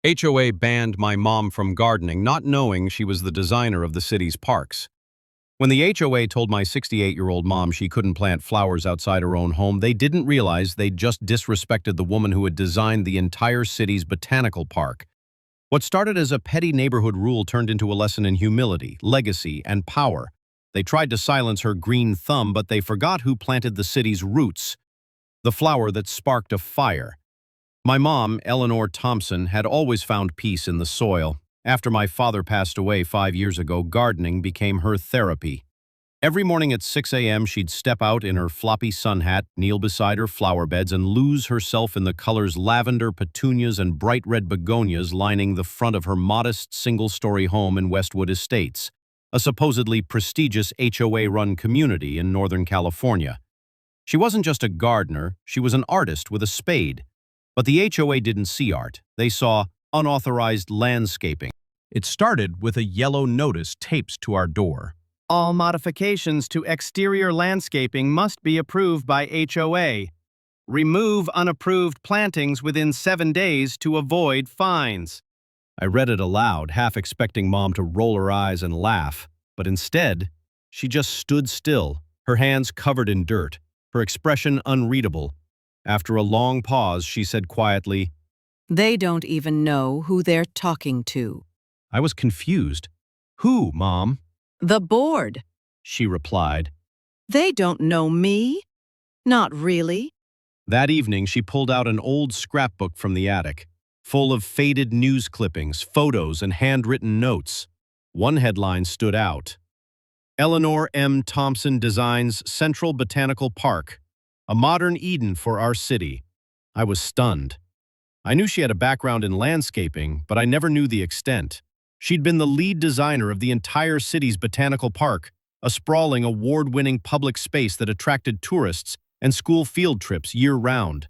HOA banned my mom from gardening, not knowing she was the designer of the city's parks. When the HOA told my 68-year-old mom she couldn't plant flowers outside her own home, they didn't realize they'd just disrespected the woman who had designed the entire city's botanical park. What started as a petty neighborhood rule turned into a lesson in humility, legacy, and power. They tried to silence her green thumb, but they forgot who planted the city's roots, the flower that sparked a fire. My mom, Eleanor Thompson, had always found peace in the soil. After my father passed away 5 years ago, gardening became her therapy. Every morning at 6 a.m., she'd step out in her floppy sun hat, kneel beside her flower beds, and lose herself in the colors lavender, petunias, and bright red begonias lining the front of her modest single-story home in Westwood Estates, a supposedly prestigious HOA-run community in Northern California. She wasn't just a gardener, she was an artist with a spade. But the HOA didn't see art. They saw unauthorized landscaping. It started with a yellow notice taped to our door. All modifications to exterior landscaping must be approved by HOA. Remove unapproved plantings within 7 days to avoid fines. I read it aloud, half expecting Mom to roll her eyes and laugh. But instead, she just stood still, her hands covered in dirt, her expression unreadable. After a long pause, she said quietly, They don't even know who they're talking to. I was confused. Who, Mom? The board. She replied. They don't know me? Not really. That evening, she pulled out an old scrapbook from the attic, full of faded news clippings, photos, and handwritten notes. One headline stood out. Eleanor M. Thompson designs Central Botanical Park, a modern Eden for our city. I was stunned. I knew she had a background in landscaping, but I never knew the extent. She'd been the lead designer of the entire city's botanical park, a sprawling, award-winning public space that attracted tourists and school field trips year-round.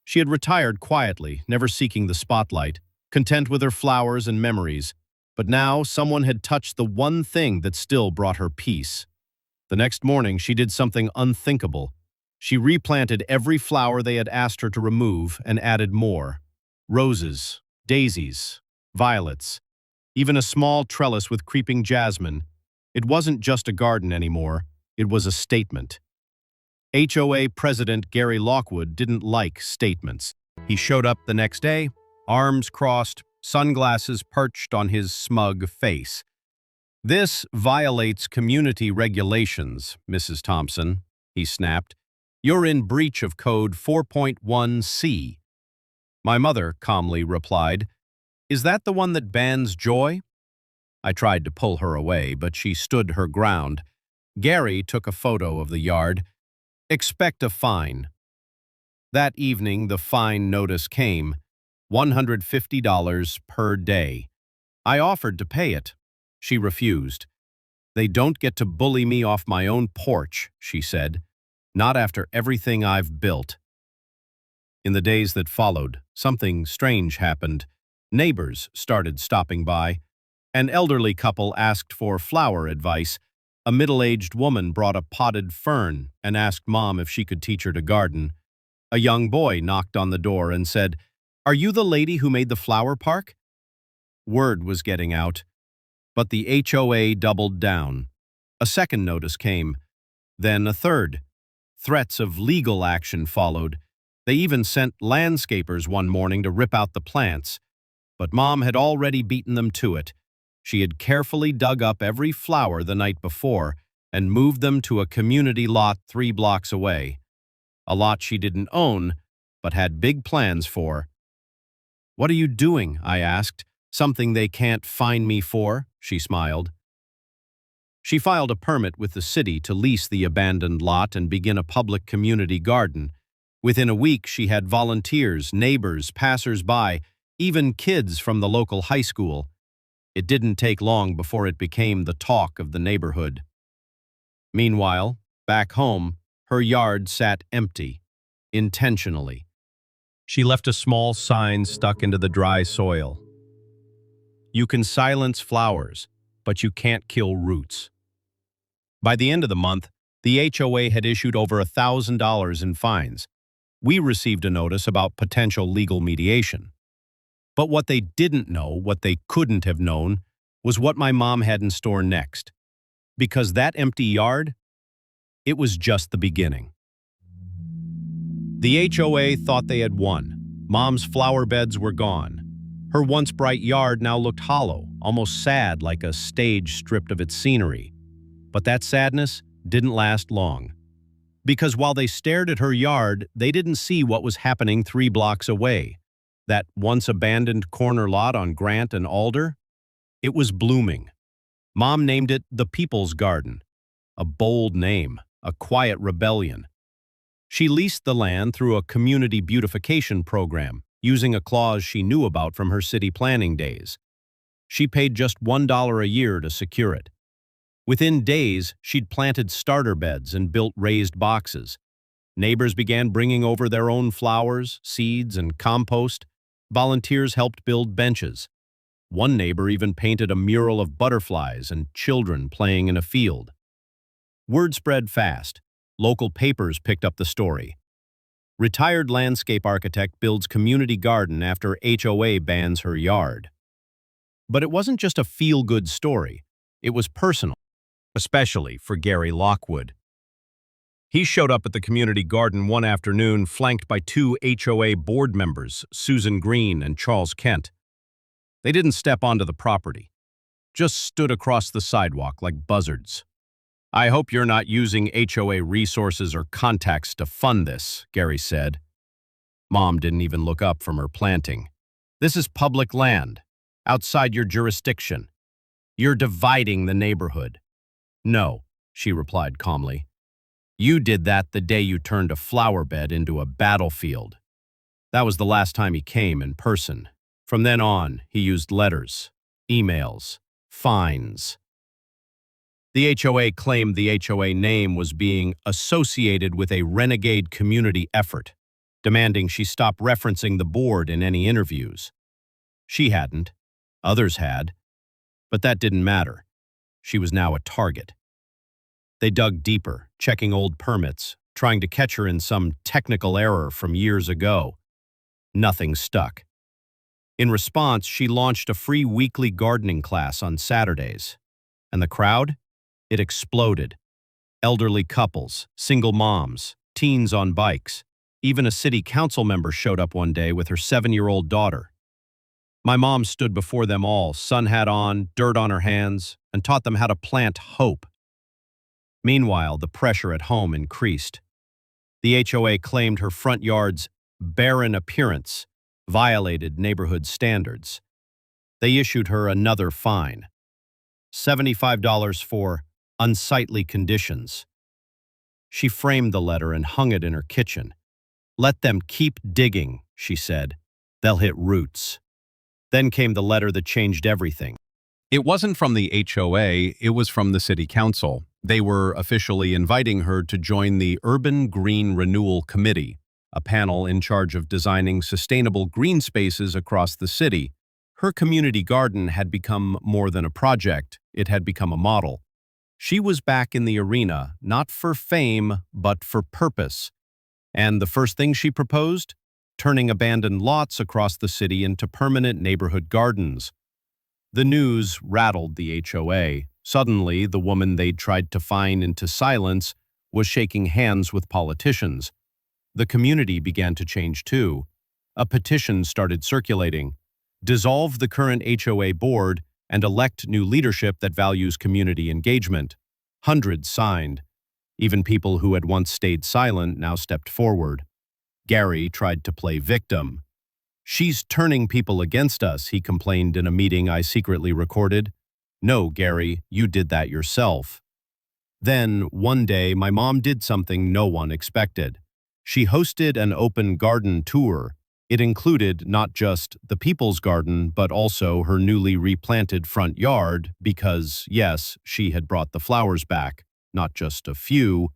She had retired quietly, never seeking the spotlight, content with her flowers and memories. But now someone had touched the one thing that still brought her peace. The next morning, she did something unthinkable. She replanted every flower they had asked her to remove and added more. Roses, daisies, violets, even a small trellis with creeping jasmine. It wasn't just a garden anymore, it was a statement. HOA President Gary Lockwood didn't like statements. He showed up the next day, arms crossed, sunglasses perched on his smug face. This violates community regulations, Mrs. Thompson, he snapped. You're in breach of Code 4.1c. My mother calmly replied, Is that the one that bans joy? I tried to pull her away, but she stood her ground. Gary took a photo of the yard. Expect a fine. That evening, the fine notice came, $150 per day. I offered to pay it. She refused. They don't get to bully me off my own porch, she said. Not after everything I've built. In the days that followed, something strange happened. Neighbors started stopping by. An elderly couple asked for flower advice. A middle-aged woman brought a potted fern and asked Mom if she could teach her to garden. A young boy knocked on the door and said, Are you the lady who made the flower park? Word was getting out, but the HOA doubled down. A second notice came, then a third. Threats of legal action followed. They even sent landscapers one morning to rip out the plants. But Mom had already beaten them to it. She had carefully dug up every flower the night before and moved them to a community lot 3 blocks away. A lot she didn't own, but had big plans for. What are you doing? I asked. Something they can't fine me for, she smiled. She filed a permit with the city to lease the abandoned lot and begin a public community garden. Within a week, she had volunteers, neighbors, passers-by, even kids from the local high school. It didn't take long before it became the talk of the neighborhood. Meanwhile, back home, her yard sat empty, intentionally. She left a small sign stuck into the dry soil. You can silence flowers, but you can't kill roots. By the end of the month, the HOA had issued over $1,000 in fines. We received a notice about potential legal mediation. But what they didn't know, what they couldn't have known, was what my mom had in store next. Because that empty yard, it was just the beginning. The HOA thought they had won. Mom's flower beds were gone. Her once bright yard now looked hollow, almost sad, like a stage stripped of its scenery. But that sadness didn't last long. Because while they stared at her yard, they didn't see what was happening 3 blocks away. That once abandoned corner lot on Grant and Alder, it was blooming. Mom named it the People's Garden. A bold name, a quiet rebellion. She leased the land through a community beautification program, using a clause she knew about from her city planning days. She paid just $1 a year to secure it. Within days, she'd planted starter beds and built raised boxes. Neighbors began bringing over their own flowers, seeds, and compost. Volunteers helped build benches. One neighbor even painted a mural of butterflies and children playing in a field. Word spread fast. Local papers picked up the story. Retired landscape architect builds community garden after HOA bans her yard. But it wasn't just a feel-good story. It was personal, especially for Gary Lockwood. He showed up at the community garden one afternoon, flanked by 2 HOA board members, Susan Green and Charles Kent. They didn't step onto the property, just stood across the sidewalk like buzzards. "I hope you're not using HOA resources or contacts to fund this," Gary said. Mom didn't even look up from her planting. "This is public land, outside your jurisdiction. You're dividing the neighborhood." "No," she replied calmly. "You did that the day you turned a flower bed into a battlefield." That was the last time he came in person. From then on, he used letters, emails, fines. The HOA claimed the HOA name was being associated with a renegade community effort, demanding she stop referencing the board in any interviews. She hadn't. Others had. But that didn't matter. She was now a target. They dug deeper, checking old permits, trying to catch her in some technical error from years ago. Nothing stuck. In response, she launched a free weekly gardening class on Saturdays. And the crowd? It exploded. Elderly couples, single moms, teens on bikes. Even a city council member showed up one day with her 7-year-old daughter. My mom stood before them all, sun hat on, dirt on her hands, and taught them how to plant hope. Meanwhile, the pressure at home increased. The HOA claimed her front yard's barren appearance violated neighborhood standards. They issued her another fine, $75 for unsightly conditions. She framed the letter and hung it in her kitchen. "Let them keep digging," she said. "They'll hit roots." Then came the letter that changed everything. It wasn't from the HOA, it was from the city council. They were officially inviting her to join the Urban Green Renewal Committee, a panel in charge of designing sustainable green spaces across the city. Her community garden had become more than a project, it had become a model. She was back in the arena, not for fame, but for purpose. And the first thing she proposed? Turning abandoned lots across the city into permanent neighborhood gardens. The news rattled the HOA. Suddenly, the woman they'd tried to fine into silence was shaking hands with politicians. The community began to change too. A petition started circulating. Dissolve the current HOA board and elect new leadership that values community engagement. Hundreds signed. Even people who had once stayed silent now stepped forward. Gary tried to play victim. "She's turning people against us," he complained in a meeting I secretly recorded. "No, Gary, you did that yourself." Then, one day, my mom did something no one expected. She hosted an open garden tour. It included not just the People's Garden, but also her newly replanted front yard because, yes, she had brought the flowers back, not just a few,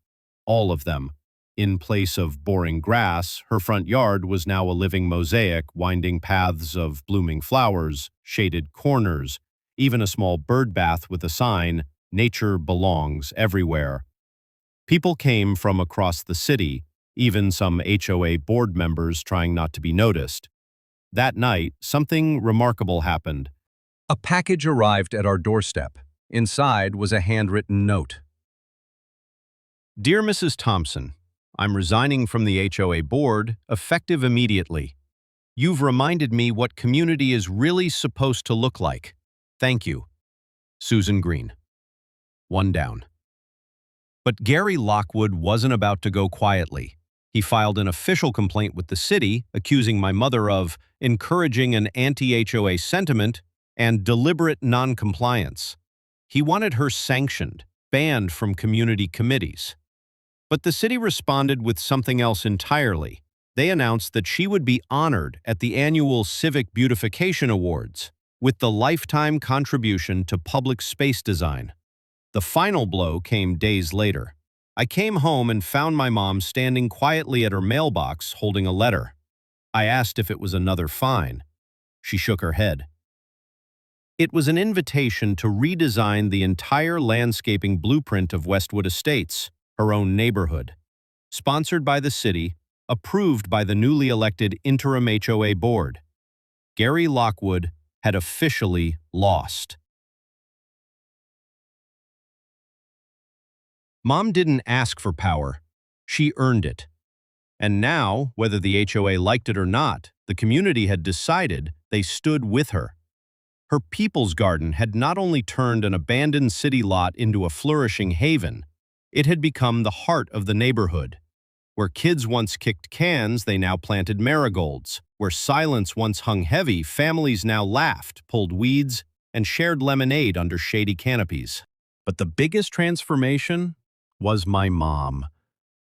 all of them. In place of boring grass, her front yard was now a living mosaic, winding paths of blooming flowers, shaded corners, even a small bird bath with a sign, "Nature belongs everywhere." People came from across the city, even some HOA board members trying not to be noticed. That night, something remarkable happened. A package arrived at our doorstep. Inside was a handwritten note. Dear Mrs. Thompson, I'm resigning from the HOA board, effective immediately. You've reminded me what community is really supposed to look like. Thank you. Susan Green. One down. But Gary Lockwood wasn't about to go quietly. He filed an official complaint with the city, accusing my mother of encouraging an anti-HOA sentiment and deliberate noncompliance. He wanted her sanctioned, banned from community committees. But the city responded with something else entirely. They announced that she would be honored at the annual Civic Beautification Awards with the lifetime contribution to public space design. The final blow came days later. I came home and found my mom standing quietly at her mailbox holding a letter. I asked if it was another fine. She shook her head. It was an invitation to redesign the entire landscaping blueprint of Westwood Estates, her own neighborhood. Sponsored by the city, approved by the newly elected interim HOA board. Gary Lockwood had officially lost. Mom didn't ask for power. She earned it. And now, whether the HOA liked it or not, the community had decided they stood with her. Her people's garden had not only turned an abandoned city lot into a flourishing haven, it had become the heart of the neighborhood. Where kids once kicked cans, they now planted marigolds. Where silence once hung heavy, families now laughed, pulled weeds, and shared lemonade under shady canopies. But the biggest transformation was my mom.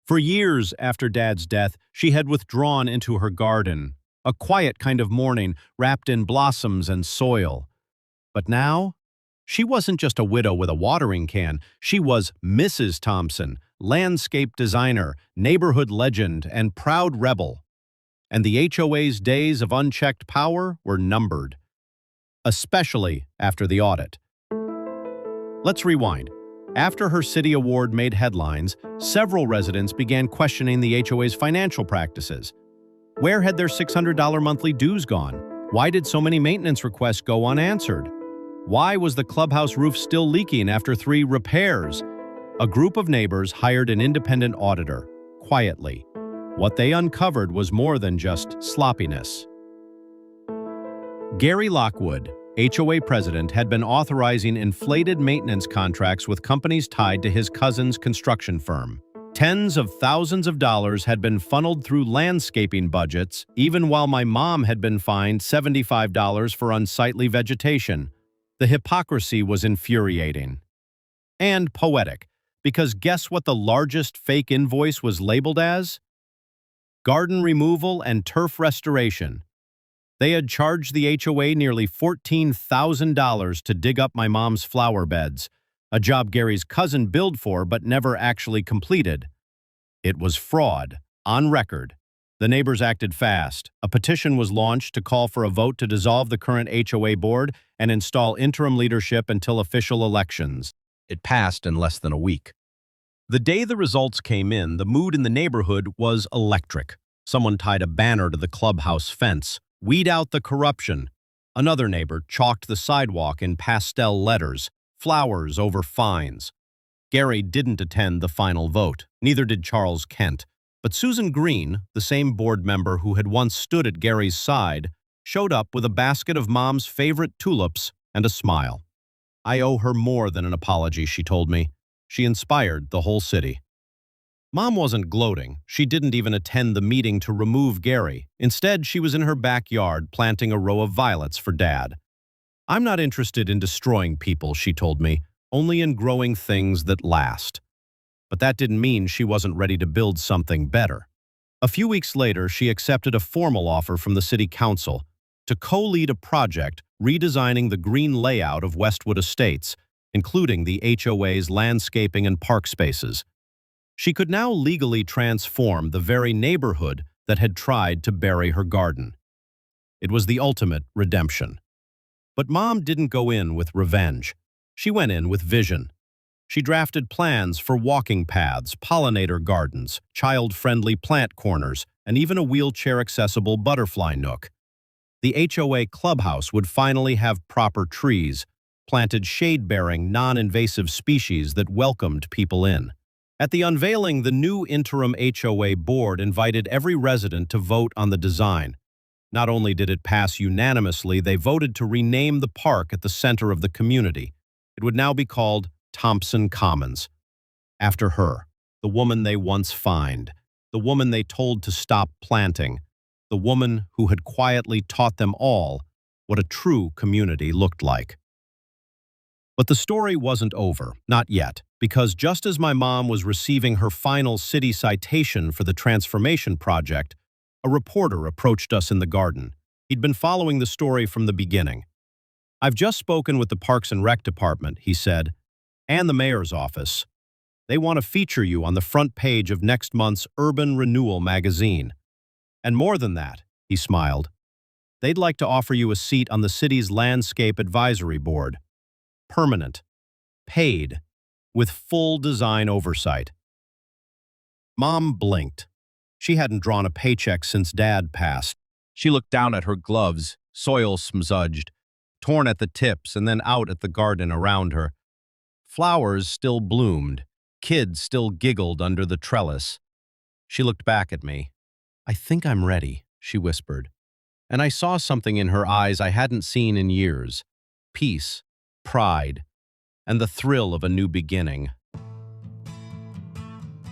For years after Dad's death, she had withdrawn into her garden, a quiet kind of mourning wrapped in blossoms and soil. But now, she wasn't just a widow with a watering can. She was Mrs. Thompson, landscape designer, neighborhood legend, and proud rebel. And the HOA's days of unchecked power were numbered, especially after the audit. Let's rewind. After her city award made headlines, several residents began questioning the HOA's financial practices. Where had their $600 monthly dues gone? Why did so many maintenance requests go unanswered? Why was the clubhouse roof still leaking after 3 repairs? A group of neighbors hired an independent auditor, quietly. What they uncovered was more than just sloppiness. Gary Lockwood, HOA president, had been authorizing inflated maintenance contracts with companies tied to his cousin's construction firm. Tens of thousands of dollars had been funneled through landscaping budgets, even while my mom had been fined $75 for unsightly vegetation. The hypocrisy was infuriating. And poetic, because guess what the largest fake invoice was labeled as? Garden removal and turf restoration. They had charged the HOA nearly $14,000 to dig up my mom's flower beds, a job Gary's cousin billed for but never actually completed. It was fraud, on record. The neighbors acted fast. A petition was launched to call for a vote to dissolve the current HOA board and install interim leadership until official elections. It passed in less than a week. The day the results came in, the mood in the neighborhood was electric. Someone tied a banner to the clubhouse fence. Weed out the corruption. Another neighbor chalked the sidewalk in pastel letters, flowers over fines. Gary didn't attend the final vote, neither did Charles Kent. But Susan Green, the same board member who had once stood at Gary's side, showed up with a basket of Mom's favorite tulips and a smile. I owe her more than an apology, she told me. She inspired the whole city. Mom wasn't gloating. She didn't even attend the meeting to remove Gary. Instead, she was in her backyard planting a row of violets for Dad. I'm not interested in destroying people, she told me, only in growing things that last. But that didn't mean she wasn't ready to build something better. A few weeks later, she accepted a formal offer from the city council to co-lead a project redesigning the green layout of Westwood Estates, including the HOA's landscaping and park spaces. She could now legally transform the very neighborhood that had tried to bury her garden. It was the ultimate redemption. But Mom didn't go in with revenge. She went in with vision. She drafted plans for walking paths, pollinator gardens, child-friendly plant corners, and even a wheelchair-accessible butterfly nook. The HOA clubhouse would finally have proper trees, planted shade-bearing, non-invasive species that welcomed people in. At the unveiling, the new interim HOA board invited every resident to vote on the design. Not only did it pass unanimously, they voted to rename the park at the center of the community. It would now be called Thompson Commons, after her, the woman they once fined, the woman they told to stop planting, the woman who had quietly taught them all what a true community looked like. But the story wasn't over, not yet, because just as my mom was receiving her final city citation for the transformation project, a reporter approached us in the garden. He'd been following the story from the beginning. "I've just spoken with the Parks and Rec department," he said, "and the mayor's office. They want to feature you on the front page of next month's Urban Renewal magazine. And more than that," he smiled, "they'd like to offer you a seat on the city's Landscape Advisory Board. Permanent, paid, with full design oversight." Mom blinked. She hadn't drawn a paycheck since Dad passed. She looked down at her gloves, soil-smudged, torn at the tips and then out at the garden around her. Flowers still bloomed. Kids still giggled under the trellis. She looked back at me. "I think I'm ready," she whispered. And I saw something in her eyes I hadn't seen in years. Peace, pride, and the thrill of a new beginning.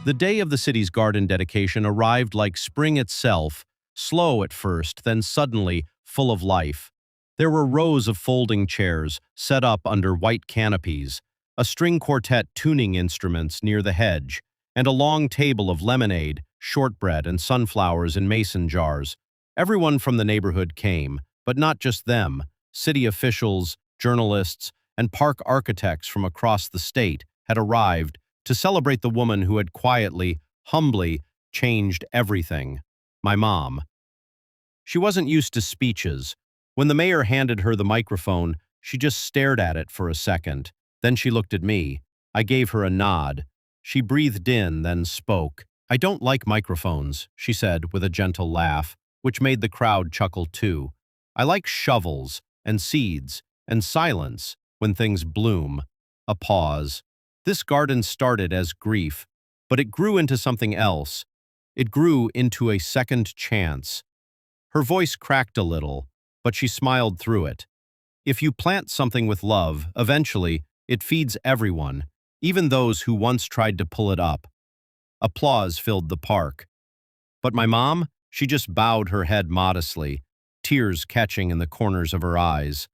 The day of the city's garden dedication arrived like spring itself, slow at first, then suddenly full of life. There were rows of folding chairs set up under white canopies, a string quartet tuning instruments near the hedge, and a long table of lemonade, shortbread, and sunflowers in mason jars. Everyone from the neighborhood came, but not just them. City officials, journalists, and park architects from across the state had arrived to celebrate the woman who had quietly, humbly changed everything, my mom. She wasn't used to speeches. When the mayor handed her the microphone, she just stared at it for a second. Then she looked at me. I gave her a nod. She breathed in, then spoke. "I don't like microphones," she said with a gentle laugh, which made the crowd chuckle too. "I like shovels and seeds and silence when things bloom." A pause. This garden started as grief, but it grew into something else. It grew into a second chance. Her voice cracked a little, but she smiled through it. If you plant something with love, eventually, it feeds everyone, even those who once tried to pull it up. Applause filled the park. But my mom, she just bowed her head modestly, tears catching in the corners of her eyes.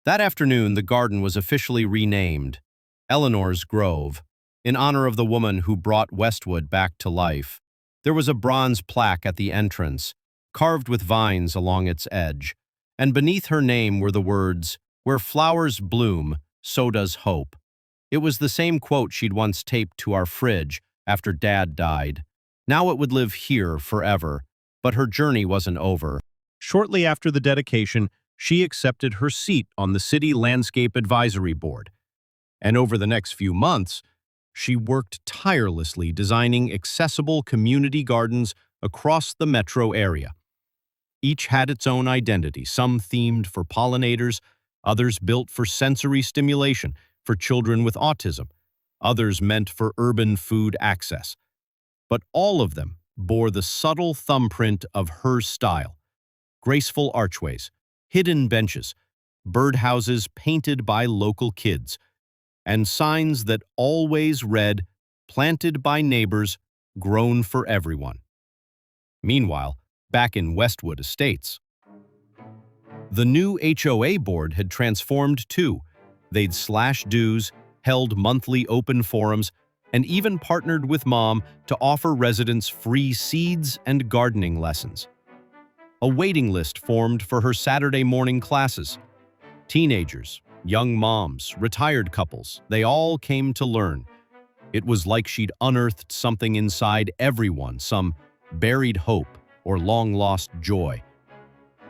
That afternoon, the garden was officially renamed Eleanor's Grove, in honor of the woman who brought Westwood back to life. There was a bronze plaque at the entrance, carved with vines along its edge, and beneath her name were the words, "Where flowers bloom, so does hope." It was the same quote she'd once taped to our fridge after Dad died. Now it would live here forever, but her journey wasn't over. Shortly after the dedication, she accepted her seat on the City Landscape Advisory Board. And over the next few months, she worked tirelessly designing accessible community gardens across the metro area. Each had its own identity, some themed for pollinators, others built for sensory stimulation for children with autism, others meant for urban food access. But all of them bore the subtle thumbprint of her style. Graceful archways, hidden benches, birdhouses painted by local kids, and signs that always read, "Planted by neighbors, grown for everyone." Meanwhile, back in Westwood Estates, the new HOA board had transformed too. They'd slashed dues, held monthly open forums, and even partnered with Mom to offer residents free seeds and gardening lessons. A waiting list formed for her Saturday morning classes. Teenagers, young moms, retired couples, they all came to learn. It was like she'd unearthed something inside everyone, some buried hope or long-lost joy.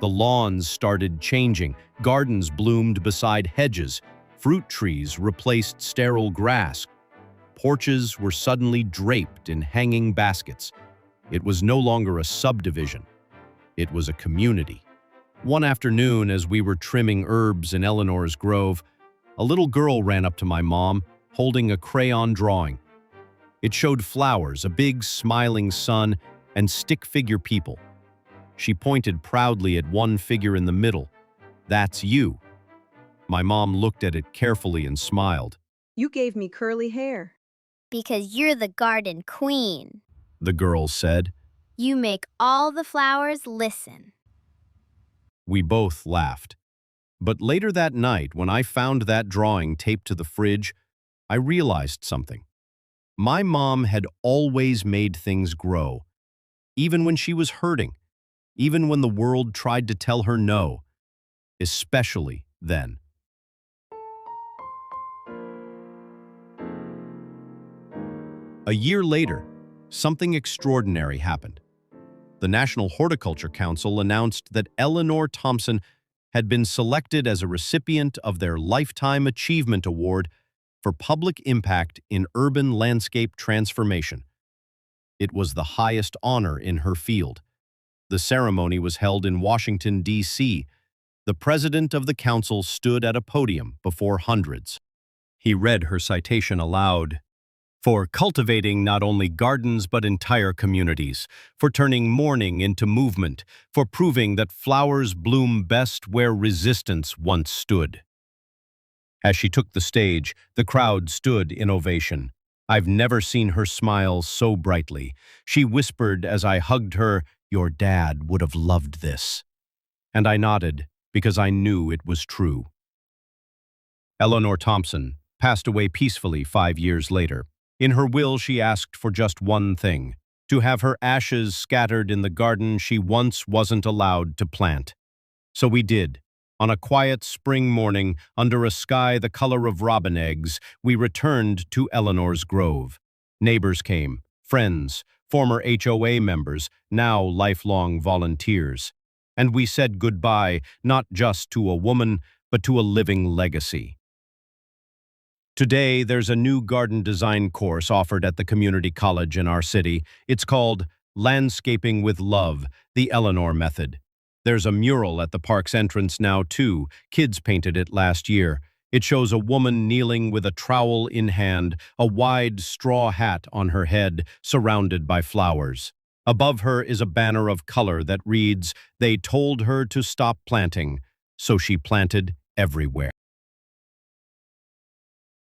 The lawns started changing, gardens bloomed beside hedges, fruit trees replaced sterile grass. Porches were suddenly draped in hanging baskets. It was no longer a subdivision. It was a community. One afternoon, as we were trimming herbs in Eleanor's grove, a little girl ran up to my mom, holding a crayon drawing. It showed flowers, a big smiling sun, and stick figure people. She pointed proudly at one figure in the middle. "That's you." My mom looked at it carefully and smiled. You gave me curly hair. Because you're the garden queen. The girl said. You make all the flowers listen. We both laughed. But later that night, when I found that drawing taped to the fridge, I realized something. My mom had always made things grow, even when she was hurting, even when the world tried to tell her no, especially then. A year later, something extraordinary happened. The National Horticulture Council announced that Eleanor Thompson had been selected as a recipient of their Lifetime Achievement Award for public impact in urban landscape transformation. It was the highest honor in her field. The ceremony was held in Washington, D.C. The president of the council stood at a podium before hundreds. He read her citation aloud. For cultivating not only gardens but entire communities, for turning mourning into movement, for proving that flowers bloom best where resistance once stood. As she took the stage, the crowd stood in ovation. I've never seen her smile so brightly. She whispered as I hugged her, "Your dad would have loved this." And I nodded because I knew it was true. Eleanor Thompson passed away peacefully 5 years later. In her will, she asked for just one thing: to have her ashes scattered in the garden she once wasn't allowed to plant. So we did. On a quiet spring morning, under a sky the color of robin eggs, we returned to Eleanor's grove. Neighbors came, friends, former HOA members, now lifelong volunteers. And we said goodbye not just to a woman, but to a living legacy. Today, there's a new garden design course offered at the community college in our city. It's called Landscaping with Love, the Eleanor Method. There's a mural at the park's entrance now, too. Kids painted it last year. It shows a woman kneeling with a trowel in hand, a wide straw hat on her head, surrounded by flowers. Above her is a banner of color that reads, "They told her to stop planting, so she planted everywhere."